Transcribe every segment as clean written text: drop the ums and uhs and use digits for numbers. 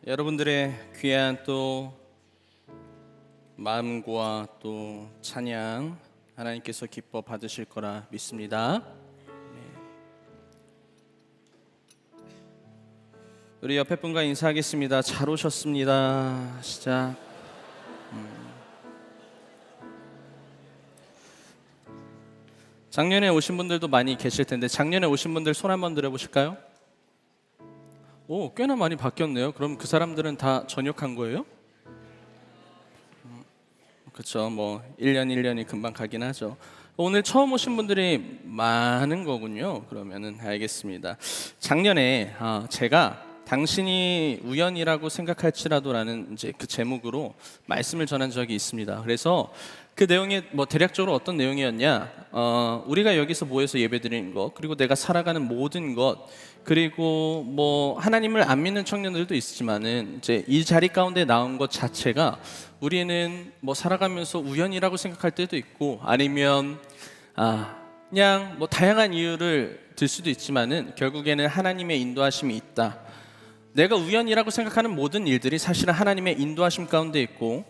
여러분들의 귀한 또 마음과 또 찬양 하나님께서 기뻐 받으실 거라 믿습니다. 우리 옆에 분과 인사하겠습니다. 잘 오셨습니다. 시작. 작년에 오신 분들도 많이 계실 텐데 작년에 오신 분들 손 한번 들어보실까요? 오, 꽤나 많이 바뀌었네요. 그럼 그 사람들은 다 전역한 거예요? 그렇죠. 뭐 1년이 금방 가긴 하죠. 오늘 처음 오신 분들이 많은 거군요. 그러면은 알겠습니다. 작년에 제가 당신이 우연이라고 생각할지라도라는 이제 그 제목으로 말씀을 전한 적이 있습니다. 그래서 그 내용이 뭐 대략적으로 어떤 내용이었냐? 우리가 여기서 모여서 예배드리는 것, 그리고 내가 살아가는 모든 것, 그리고 뭐 하나님을 안 믿는 청년들도 있지만은 이제 이 자리 가운데 나온 것 자체가 우리는 뭐 살아가면서 우연이라고 생각할 때도 있고 아니면 그냥 뭐 다양한 이유를 들 수도 있지만은 결국에는 하나님의 인도하심이 있다. 내가 우연이라고 생각하는 모든 일들이 사실은 하나님의 인도하심 가운데 있고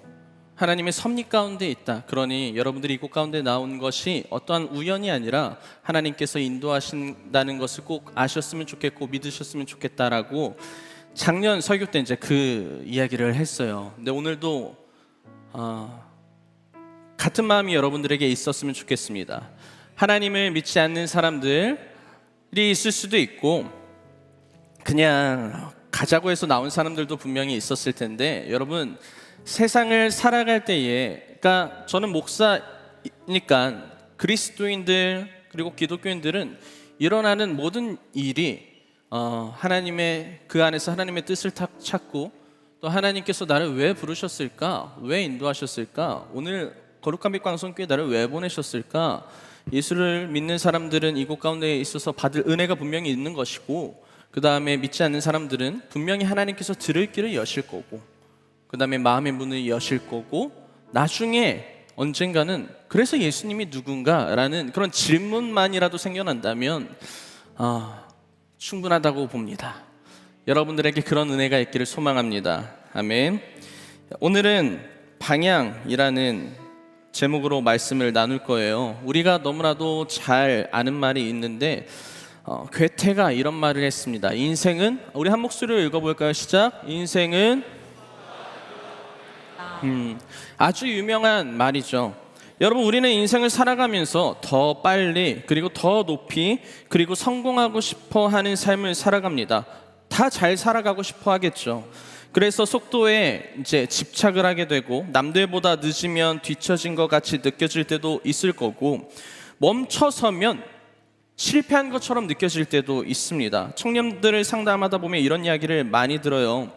하나님의 섭리 가운데 있다. 그러니 여러분들이 이곳 가운데 나온 것이 어떠한 우연이 아니라 하나님께서 인도하신다는 것을 꼭 아셨으면 좋겠고 믿으셨으면 좋겠다라고 작년 설교 때 이제 그 이야기를 했어요. 근데 오늘도 같은 마음이 여러분들에게 있었으면 좋겠습니다. 하나님을 믿지 않는 사람들이 있을 수도 있고 그냥 가자고 해서 나온 사람들도 분명히 있었을 텐데 여러분 세상을 살아갈 때에 그러니까 저는 목사니까 그리스도인들 그리고 기독교인들은 일어나는 모든 일이 하나님의 그 안에서 하나님의 뜻을 찾고 또 하나님께서 나를 왜 부르셨을까? 왜 인도하셨을까? 오늘 거룩한 빛 광성교회 나를 왜 보내셨을까? 예수를 믿는 사람들은 이곳 가운데 있어서 받을 은혜가 분명히 있는 것이고 그 다음에 믿지 않는 사람들은 분명히 하나님께서 들을 길을 여실 거고 그 다음에 마음의 문을 여실 거고 나중에 언젠가는 그래서 예수님이 누군가라는 그런 질문만이라도 생겨난다면 충분하다고 봅니다. 여러분들에게 그런 은혜가 있기를 소망합니다. 아멘. 오늘은 방향이라는 제목으로 말씀을 나눌 거예요. 우리가 너무나도 잘 아는 말이 있는데 괴테가 이런 말을 했습니다. 인생은 우리 한 목소리로 읽어볼까요? 시작. 인생은 아주 유명한 말이죠. 여러분 우리는 인생을 살아가면서 더 빨리 그리고 더 높이 그리고 성공하고 싶어 하는 삶을 살아갑니다. 다 잘 살아가고 싶어 하겠죠. 그래서 속도에 이제 집착을 하게 되고 남들보다 늦으면 뒤처진 것 같이 느껴질 때도 있을 거고 멈춰서면 실패한 것처럼 느껴질 때도 있습니다. 청년들을 상담하다 보면 이런 이야기를 많이 들어요.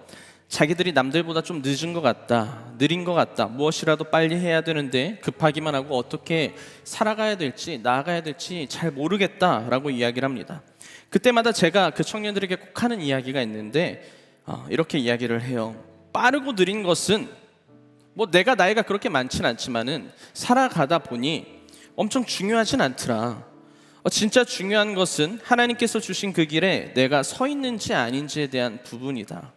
자기들이 남들보다 좀 늦은 것 같다, 느린 것 같다, 무엇이라도 빨리 해야 되는데 급하기만 하고 어떻게 살아가야 될지 나아가야 될지 잘 모르겠다라고 이야기를 합니다. 그때마다 제가 그 청년들에게 꼭 하는 이야기가 있는데 이렇게 이야기를 해요. 빠르고 느린 것은 뭐 내가 나이가 그렇게 많진 않지만은 살아가다 보니 엄청 중요하진 않더라. 진짜 중요한 것은 하나님께서 주신 그 길에 내가 서 있는지 아닌지에 대한 부분이다.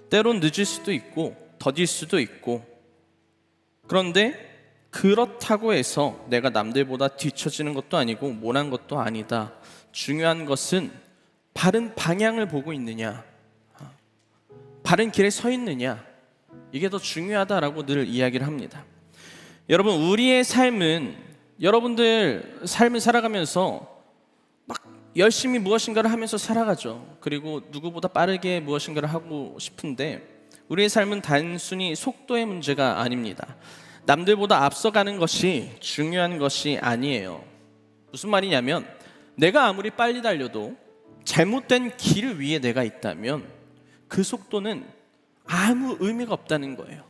때론 늦을 수도 있고 더딜 수도 있고 그런데 그렇다고 해서 내가 남들보다 뒤처지는 것도 아니고 모난 것도 아니다. 중요한 것은 바른 방향을 보고 있느냐 바른 길에 서 있느냐 이게 더 중요하다라고 늘 이야기를 합니다. 여러분 우리의 삶은 여러분들 삶을 살아가면서 막 열심히 무엇인가를 하면서 살아가죠. 그리고 누구보다 빠르게 무엇인가를 하고 싶은데 우리의 삶은 단순히 속도의 문제가 아닙니다. 남들보다 앞서가는 것이 중요한 것이 아니에요. 무슨 말이냐면 내가 아무리 빨리 달려도 잘못된 길 위에 내가 있다면 그 속도는 아무 의미가 없다는 거예요.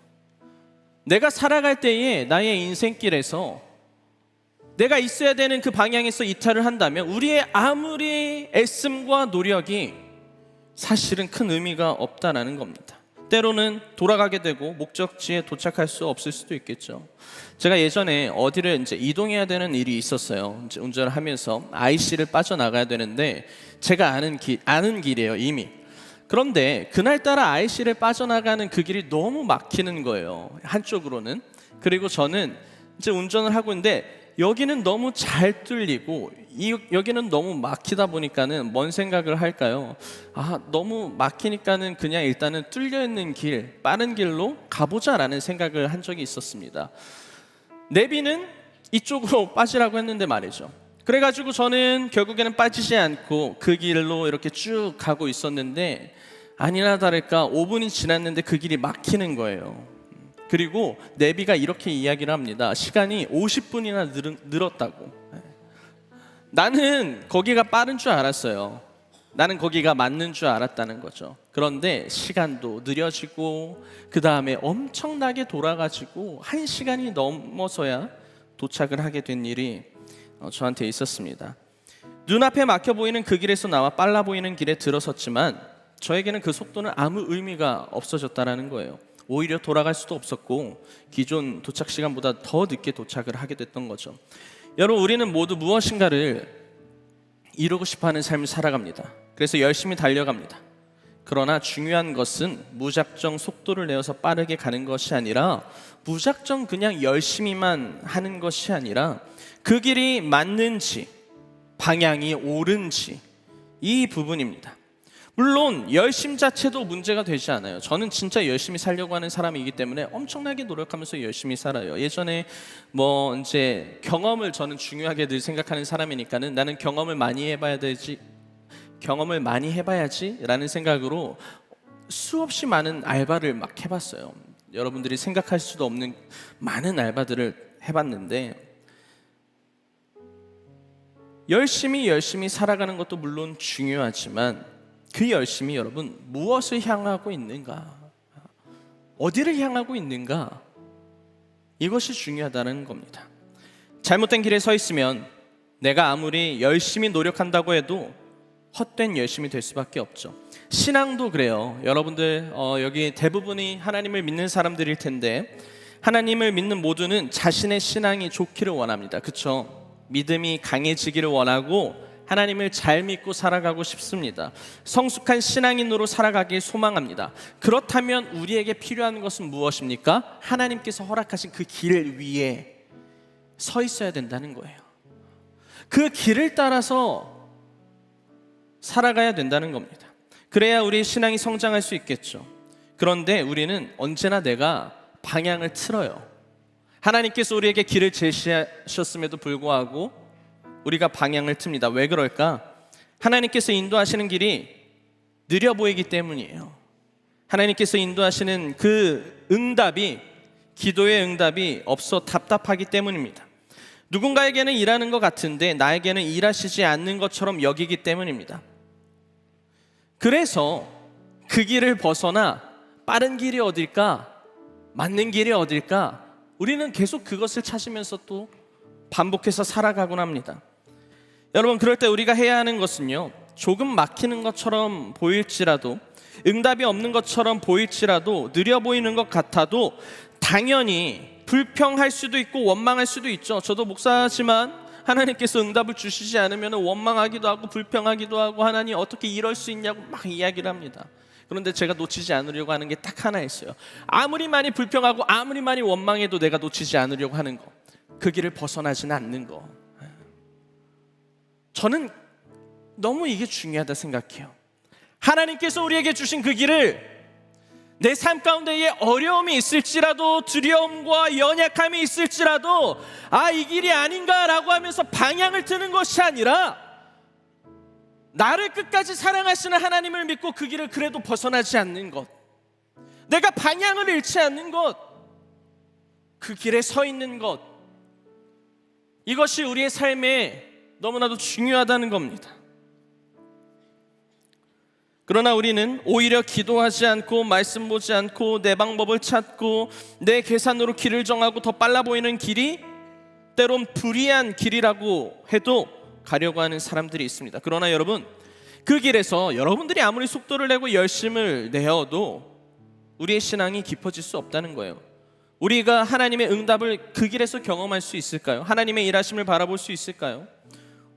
내가 살아갈 때에 나의 인생길에서 내가 있어야 되는 그 방향에서 이탈을 한다면 우리의 아무리 애씀과 노력이 사실은 큰 의미가 없다라는 겁니다. 때로는 돌아가게 되고 목적지에 도착할 수 없을 수도 있겠죠. 제가 예전에 어디를 이제 이동해야 되는 일이 있었어요. 이제 운전을 하면서 IC를 빠져나가야 되는데 제가 아는 길이에요, 이미. 그런데 그날따라 IC를 빠져나가는 그 길이 너무 막히는 거예요, 한쪽으로는. 그리고 저는 이제 운전을 하고 있는데 여기는 너무 잘 뚫리고 여기는 너무 막히다 보니까는 뭔 생각을 할까요? 너무 막히니까는 그냥 일단은 뚫려 있는 길, 빠른 길로 가보자라는 생각을 한 적이 있었습니다. 내비는 이쪽으로 빠지라고 했는데 말이죠. 그래가지고 저는 결국에는 빠지지 않고 그 길로 이렇게 쭉 가고 있었는데 아니나 다를까 5분이 지났는데 그 길이 막히는 거예요. 그리고 내비가 이렇게 이야기를 합니다. 시간이 50분이나 늘었다고. 나는 거기가 빠른 줄 알았어요. 나는 거기가 맞는 줄 알았다는 거죠. 그런데 시간도 느려지고 그 다음에 엄청나게 돌아가지고 1시간이 넘어서야 도착을 하게 된 일이 저한테 있었습니다. 눈앞에 막혀 보이는 그 길에서 나와 빨라 보이는 길에 들어섰지만 저에게는 그 속도는 아무 의미가 없어졌다는 거예요. 오히려 돌아갈 수도 없었고 기존 도착 시간보다 더 늦게 도착을 하게 됐던 거죠. 여러분, 우리는 모두 무엇인가를 이루고 싶어하는 삶을 살아갑니다. 그래서 열심히 달려갑니다. 그러나 중요한 것은 무작정 속도를 내어서 빠르게 가는 것이 아니라 무작정 그냥 열심히만 하는 것이 아니라 그 길이 맞는지 방향이 옳은지 이 부분입니다. 물론 열심 자체도 문제가 되지 않아요. 저는 진짜 열심히 살려고 하는 사람이기 때문에 엄청나게 노력하면서 열심히 살아요. 예전에 이제 경험을 저는 중요하게 늘 생각하는 사람이니까는 나는 경험을 많이 해봐야지라는 생각으로 수없이 많은 알바를 막 해봤어요. 여러분들이 생각할 수도 없는 많은 알바들을 해봤는데 열심히 살아가는 것도 물론 중요하지만 그 열심히 여러분 무엇을 향하고 있는가, 어디를 향하고 있는가, 이것이 중요하다는 겁니다. 잘못된 길에 서 있으면 내가 아무리 열심히 노력한다고 해도 헛된 열심이 될 수밖에 없죠. 신앙도 그래요. 여러분들 여기 대부분이 하나님을 믿는 사람들일 텐데 하나님을 믿는 모두는 자신의 신앙이 좋기를 원합니다. 그렇죠? 믿음이 강해지기를 원하고 하나님을 잘 믿고 살아가고 싶습니다. 성숙한 신앙인으로 살아가길 소망합니다. 그렇다면 우리에게 필요한 것은 무엇입니까? 하나님께서 허락하신 그 길 위에 서 있어야 된다는 거예요. 그 길을 따라서 살아가야 된다는 겁니다. 그래야 우리 신앙이 성장할 수 있겠죠. 그런데 우리는 언제나 내가 방향을 틀어요. 하나님께서 우리에게 길을 제시하셨음에도 불구하고 우리가 방향을 틉니다. 왜 그럴까? 하나님께서 인도하시는 길이 느려 보이기 때문이에요. 하나님께서 인도하시는 그 응답이, 기도의 응답이 없어 답답하기 때문입니다. 누군가에게는 일하는 것 같은데 나에게는 일하시지 않는 것처럼 여기기 때문입니다. 그래서 그 길을 벗어나 빠른 길이 어딜까? 맞는 길이 어딜까? 우리는 계속 그것을 찾으면서 또 반복해서 살아가곤 합니다. 여러분, 그럴 때 우리가 해야 하는 것은요, 조금 막히는 것처럼 보일지라도, 응답이 없는 것처럼 보일지라도, 느려 보이는 것 같아도 당연히 불평할 수도 있고 원망할 수도 있죠. 저도 목사지만 하나님께서 응답을 주시지 않으면 원망하기도 하고 불평하기도 하고 하나님 어떻게 이럴 수 있냐고 막 이야기를 합니다. 그런데 제가 놓치지 않으려고 하는 게 딱 하나 있어요. 아무리 많이 불평하고 아무리 많이 원망해도 내가 놓치지 않으려고 하는 거, 그 길을 벗어나지는 않는 거. 저는 너무 이게 중요하다 생각해요. 하나님께서 우리에게 주신 그 길을 내 삶 가운데에 어려움이 있을지라도 두려움과 연약함이 있을지라도 이 길이 아닌가라고 하면서 방향을 트는 것이 아니라 나를 끝까지 사랑하시는 하나님을 믿고 그 길을 그래도 벗어나지 않는 것, 내가 방향을 잃지 않는 것, 그 길에 서 있는 것, 이것이 우리의 삶에 너무나도 중요하다는 겁니다. 그러나 우리는 오히려 기도하지 않고 말씀 보지 않고 내 방법을 찾고 내 계산으로 길을 정하고 더 빨라 보이는 길이 때론 불의한 길이라고 해도 가려고 하는 사람들이 있습니다. 그러나 여러분, 그 길에서 여러분들이 아무리 속도를 내고 열심을 내어도 우리의 신앙이 깊어질 수 없다는 거예요. 우리가 하나님의 응답을 그 길에서 경험할 수 있을까요? 하나님의 일하심을 바라볼 수 있을까요?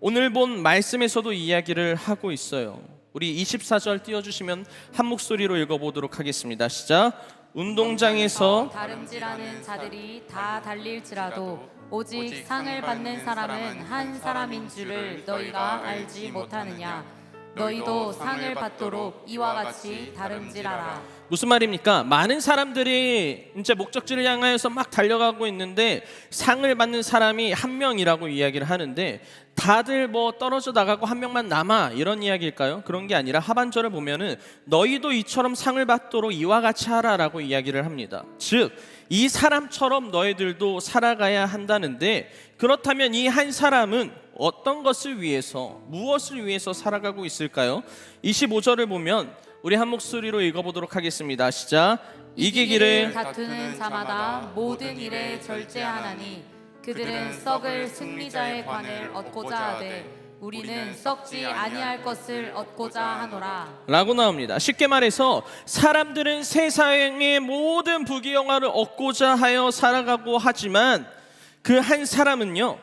오늘 본 말씀에서도 이야기를 하고 있어요. 우리 24절 띄워주시면 한 목소리로 읽어보도록 하겠습니다. 시작. 운동장에서 다름질하는 자들이 다 달릴지라도 오직 상을 받는 사람은 한 사람인 줄을 너희가 알지 못하느냐. 너희도 상을 받도록 이와 같이 다름질하라. 무슨 말입니까? 많은 사람들이 이제 목적지를 향하여서 막 달려가고 있는데 상을 받는 사람이 한 명이라고 이야기를 하는데 다들 뭐 떨어져 나가고 한 명만 남아 이런 이야기일까요? 그런 게 아니라 하반절을 보면은 너희도 이처럼 상을 받도록 이와 같이 하라라고 이야기를 합니다. 즉 이 사람처럼 너희들도 살아가야 한다는데 그렇다면 이 한 사람은 어떤 것을 위해서 무엇을 위해서 살아가고 있을까요? 25절을 보면 우리 한 목소리로 읽어보도록 하겠습니다. 시작. 이기기를 다투는 자마다 모든 일에 절제하나니 그들은 썩을 승리자의 관을 얻고자 하되 우리는 썩지 아니할 것을 얻고자 하노라 라고 나옵니다. 쉽게 말해서 사람들은 세상의 모든 부귀영화를 얻고자 하여 살아가고 하지만 그 한 사람은요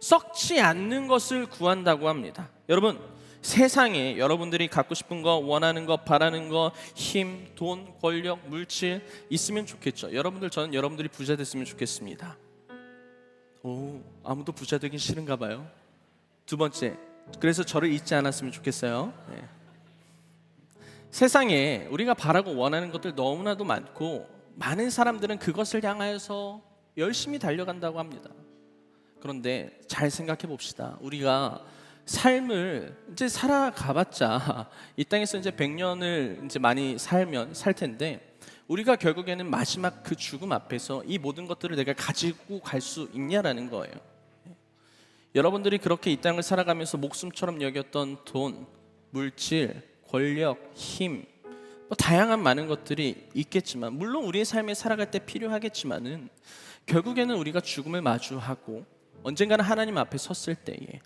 썩지 않는 것을 구한다고 합니다. 여러분 세상에 여러분들이 갖고 싶은 거, 원하는 거, 바라는 거, 힘, 돈, 권력, 물질 있으면 좋겠죠. 저는 여러분들이 부자 됐으면 좋겠습니다. 아무도 부자 되긴 싫은가 봐요. 두 번째, 그래서 저를 잊지 않았으면 좋겠어요. 네. 세상에 우리가 바라고 원하는 것들 너무나도 많고 많은 사람들은 그것을 향하여서 열심히 달려간다고 합니다. 그런데 잘 생각해 봅시다. 우리가 삶을 이제 살아가봤자 이 땅에서 이제 100년을 이제 많이 살 텐데 우리가 결국에는 마지막 그 죽음 앞에서 이 모든 것들을 내가 가지고 갈 수 있냐라는 거예요. 여러분들이 그렇게 이 땅을 살아가면서 목숨처럼 여겼던 돈, 물질, 권력, 힘, 다양한 많은 것들이 있겠지만 물론 우리의 삶에 살아갈 때 필요하겠지만은 결국에는 우리가 죽음을 마주하고 언젠가는 하나님 앞에 섰을 때에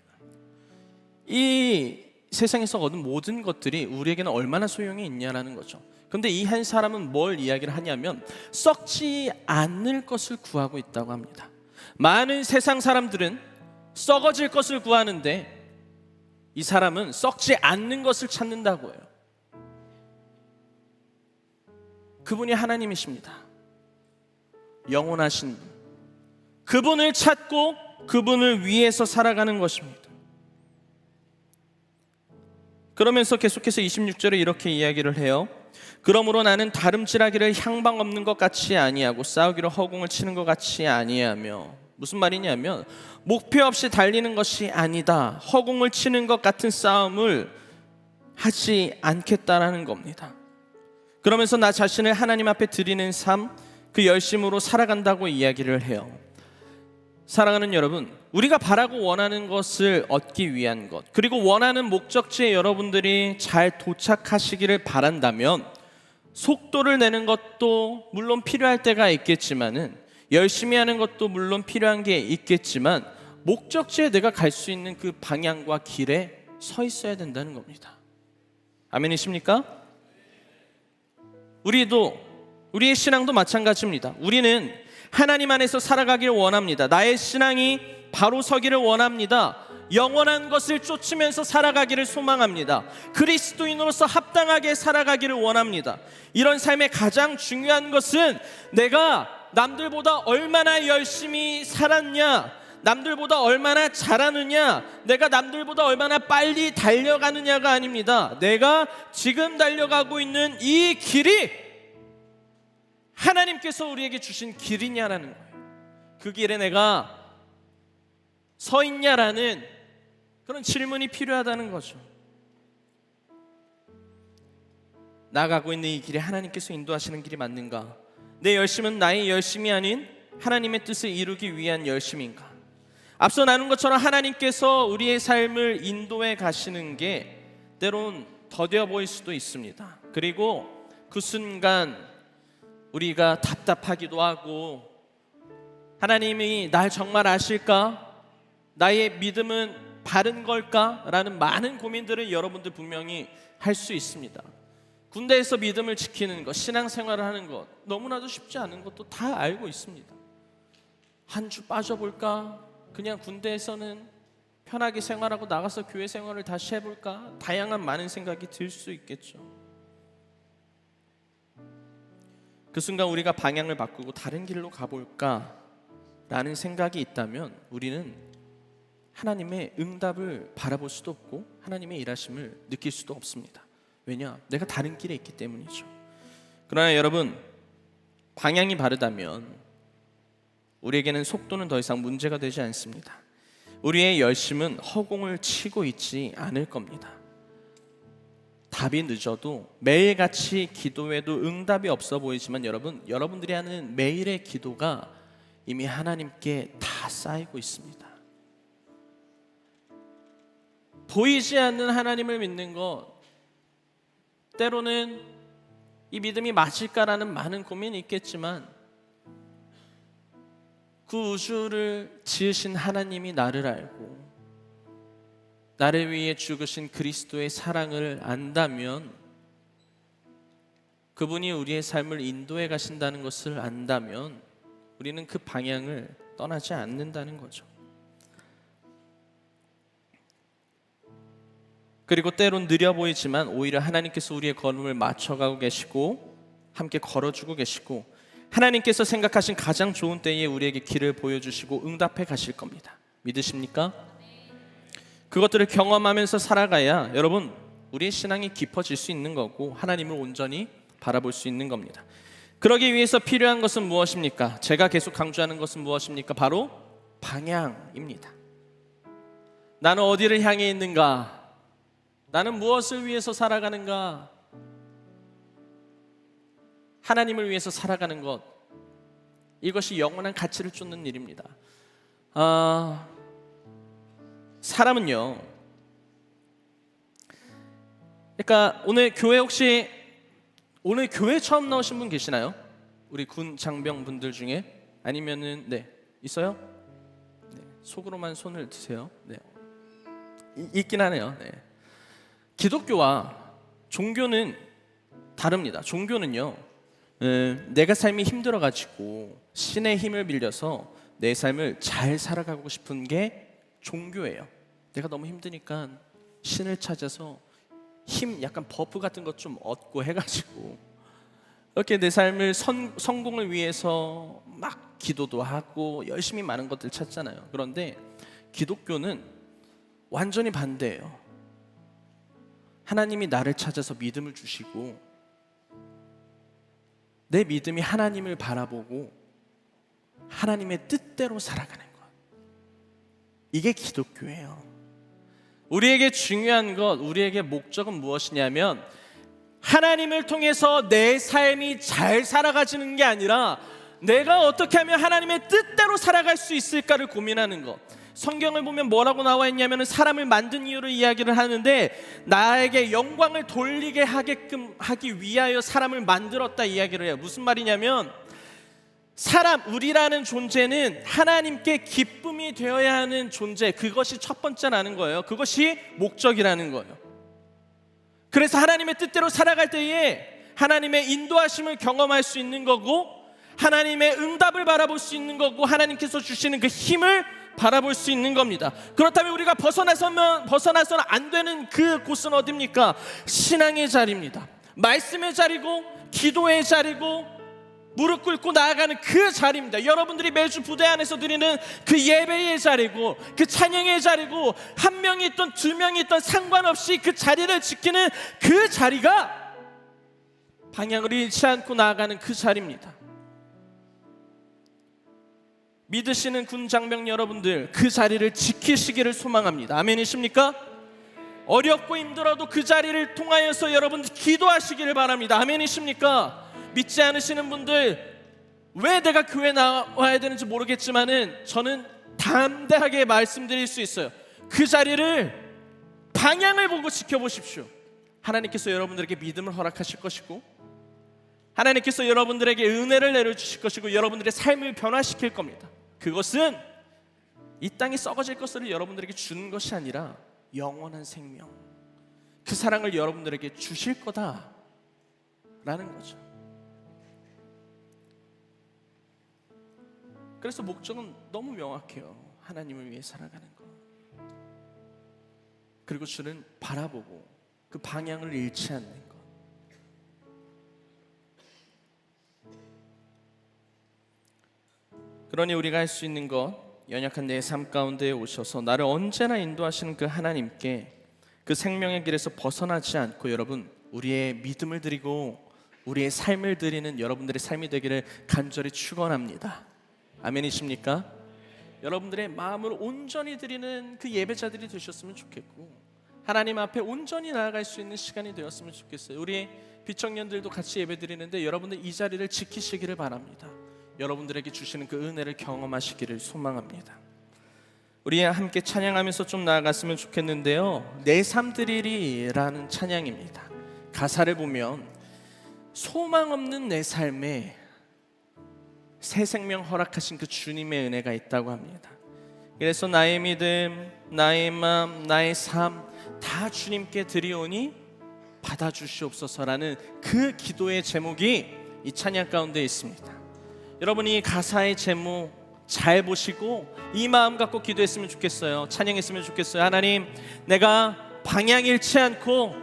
이 세상에서 얻은 모든 것들이 우리에게는 얼마나 소용이 있냐라는 거죠. 그런데 이 한 사람은 뭘 이야기를 하냐면 썩지 않을 것을 구하고 있다고 합니다. 많은 세상 사람들은 썩어질 것을 구하는데 이 사람은 썩지 않는 것을 찾는다고 해요. 그분이 하나님이십니다. 영원하신 분. 그분을 찾고 그분을 위해서 살아가는 것입니다. 그러면서 계속해서 26절에 이렇게 이야기를 해요. 그러므로 나는 다름질하기를 향방 없는 것 같이 아니하고 싸우기로 허공을 치는 것 같이 아니하며 무슨 말이냐면 목표 없이 달리는 것이 아니다. 허공을 치는 것 같은 싸움을 하지 않겠다라는 겁니다. 그러면서 나 자신을 하나님 앞에 드리는 삶, 그 열심으로 살아간다고 이야기를 해요. 사랑하는 여러분, 우리가 바라고 원하는 것을 얻기 위한 것, 그리고 원하는 목적지에 여러분들이 잘 도착하시기를 바란다면 속도를 내는 것도 물론 필요할 때가 있겠지만은 열심히 하는 것도 물론 필요한 게 있겠지만 목적지에 내가 갈 수 있는 그 방향과 길에 서 있어야 된다는 겁니다. 아멘이십니까? 우리의 신앙도 마찬가지입니다. 우리는 하나님 안에서 살아가기를 원합니다. 나의 신앙이 바로 서기를 원합니다. 영원한 것을 쫓으면서 살아가기를 소망합니다. 그리스도인으로서 합당하게 살아가기를 원합니다. 이런 삶의 가장 중요한 것은 내가 남들보다 얼마나 열심히 살았냐, 남들보다 얼마나 잘하느냐, 내가 남들보다 얼마나 빨리 달려가느냐가 아닙니다. 내가 지금 달려가고 있는 이 길이 하나님께서 우리에게 주신 길이냐라는 거예요. 그 길에 내가 서 있냐라는 그런 질문이 필요하다는 거죠. 나아가고 있는 이 길에 하나님께서 인도하시는 길이 맞는가? 내 열심은 나의 열심이 아닌 하나님의 뜻을 이루기 위한 열심인가? 앞서 나눈 것처럼 하나님께서 우리의 삶을 인도해 가시는 게 때론 더뎌 보일 수도 있습니다. 그리고 그 순간 우리가 답답하기도 하고 하나님이 날 정말 아실까? 나의 믿음은 바른 걸까? 라는 많은 고민들을 여러분들 분명히 할 수 있습니다. 군대에서 믿음을 지키는 것, 신앙생활을 하는 것 너무나도 쉽지 않은 것도 다 알고 있습니다. 한 주 빠져볼까? 그냥 군대에서는 편하게 생활하고 나가서 교회 생활을 다시 해볼까? 다양한 많은 생각이 들 수 있겠죠. 그 순간 우리가 방향을 바꾸고 다른 길로 가볼까? 라는 생각이 있다면 우리는 하나님의 응답을 바라볼 수도 없고 하나님의 일하심을 느낄 수도 없습니다. 왜냐? 내가 다른 길에 있기 때문이죠. 그러나 여러분, 방향이 바르다면 우리에게는 속도는 더 이상 문제가 되지 않습니다. 우리의 열심은 허공을 치고 있지 않을 겁니다. 답이 늦어도 매일같이 기도해도 응답이 없어 보이지만 여러분들이 하는 매일의 기도가 이미 하나님께 다 쌓이고 있습니다. 보이지 않는 하나님을 믿는 것, 때로는 이 믿음이 맞을까라는 많은 고민이 있겠지만 그 우주를 지으신 하나님이 나를 알고 나를 위해 죽으신 그리스도의 사랑을 안다면, 그분이 우리의 삶을 인도해 가신다는 것을 안다면 우리는 그 방향을 떠나지 않는다는 거죠. 그리고 때론 느려 보이지만 오히려 하나님께서 우리의 걸음을 맞춰가고 계시고 함께 걸어주고 계시고 하나님께서 생각하신 가장 좋은 때에 우리에게 길을 보여주시고 응답해 가실 겁니다. 믿으십니까? 그것들을 경험하면서 살아가야 여러분 우리의 신앙이 깊어질 수 있는 거고 하나님을 온전히 바라볼 수 있는 겁니다. 그러기 위해서 필요한 것은 무엇입니까? 제가 계속 강조하는 것은 무엇입니까? 바로 방향입니다. 나는 어디를 향해 있는가? 나는 무엇을 위해서 살아가는가? 하나님을 위해서 살아가는 것, 이것이 영원한 가치를 쫓는 일입니다. 사람은요, 그러니까 오늘 교회 처음 나오신 분 계시나요? 우리 군 장병 분들 중에? 아니면은 있어요? 속으로만 손을 드세요. 있긴 하네요. 기독교와 종교는 다릅니다. 종교는요, 내가 삶이 힘들어가지고 신의 힘을 빌려서 내 삶을 잘 살아가고 싶은 게 종교예요. 내가 너무 힘드니까 신을 찾아서 힘, 약간 버프 같은 것 좀 얻고 해가지고 이렇게 내 삶을 성공을 위해서 막 기도도 하고 열심히 많은 것들 찾잖아요. 그런데 기독교는 완전히 반대예요. 하나님이 나를 찾아서 믿음을 주시고 내 믿음이 하나님을 바라보고 하나님의 뜻대로 살아가는 것, 이게 기독교예요. 우리에게 중요한 것, 우리에게 목적은 무엇이냐면 하나님을 통해서 내 삶이 잘 살아가지는 게 아니라 내가 어떻게 하면 하나님의 뜻대로 살아갈 수 있을까를 고민하는 것. 성경을 보면 뭐라고 나와 있냐면 사람을 만든 이유를 이야기를 하는데 나에게 영광을 돌리게 하게끔 하기 위하여 사람을 만들었다 이야기를 해요. 무슨 말이냐면 우리라는 존재는 하나님께 기쁨이 되어야 하는 존재, 그것이 첫 번째라는 거예요. 그것이 목적이라는 거예요. 그래서 하나님의 뜻대로 살아갈 때에 하나님의 인도하심을 경험할 수 있는 거고 하나님의 응답을 바라볼 수 있는 거고 하나님께서 주시는 그 힘을 바라볼 수 있는 겁니다. 그렇다면 우리가 벗어나서는 안 되는 그 곳은 어디입니까? 신앙의 자리입니다. 말씀의 자리고 기도의 자리고 무릎 꿇고 나아가는 그 자리입니다. 여러분들이 매주 부대 안에서 드리는 그 예배의 자리고 그 찬양의 자리고 한 명이 있던 두 명이 있던 상관없이 그 자리를 지키는 그 자리가 방향을 잃지 않고 나아가는 그 자리입니다. 믿으시는 군 장병 여러분들, 그 자리를 지키시기를 소망합니다. 아멘이십니까? 어렵고 힘들어도 그 자리를 통하여서 여러분들 기도하시기를 바랍니다. 아멘이십니까? 믿지 않으시는 분들, 왜 내가 교회 나와야 되는지 모르겠지만은 저는 담대하게 말씀드릴 수 있어요. 그 자리를 방향을 보고 지켜보십시오. 하나님께서 여러분들에게 믿음을 허락하실 것이고 하나님께서 여러분들에게 은혜를 내려주실 것이고 여러분들의 삶을 변화시킬 겁니다. 그것은 이 땅이 썩어질 것을 여러분들에게 주는 것이 아니라 영원한 생명, 그 사랑을 여러분들에게 주실 거다, 라는 거죠. 그래서 목적은 너무 명확해요. 하나님을 위해 살아가는 것. 그리고 주는 바라보고 그 방향을 잃지 않는 것. 그러니 우리가 할 수 있는 것, 연약한 내 삶 가운데에 오셔서 나를 언제나 인도하시는 그 하나님께 그 생명의 길에서 벗어나지 않고 여러분 우리의 믿음을 드리고 우리의 삶을 드리는 여러분들의 삶이 되기를 간절히 축원합니다. 아멘이십니까? 여러분들의 마음을 온전히 드리는 그 예배자들이 되셨으면 좋겠고 하나님 앞에 온전히 나아갈 수 있는 시간이 되었으면 좋겠어요. 우리 비청년들도 같이 예배 드리는데 여러분들 이 자리를 지키시기를 바랍니다. 여러분들에게 주시는 그 은혜를 경험하시기를 소망합니다. 우리 함께 찬양하면서 좀 나아갔으면 좋겠는데요, 내 삶 드리리라는 찬양입니다. 가사를 보면 소망 없는 내 삶에 새 생명 허락하신 그 주님의 은혜가 있다고 합니다. 그래서 나의 믿음, 나의 마음, 나의 삶 다 주님께 드리오니 받아주시옵소서라는 그 기도의 제목이 이 찬양 가운데 있습니다. 여러분이 이 가사의 제목 잘 보시고 이 마음 갖고 기도했으면 좋겠어요. 찬양했으면 좋겠어요. 하나님, 내가 방향 잃지 않고,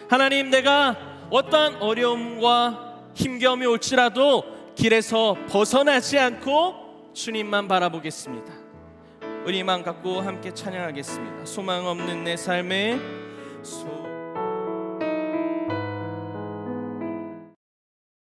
하나님, 내가 어떠한 어려움과 힘겨움이 올지라도 길에서 벗어나지 않고 주님만 바라보겠습니다. 우리 마음 갖고 함께 찬양하겠습니다. 소망 없는 내 삶에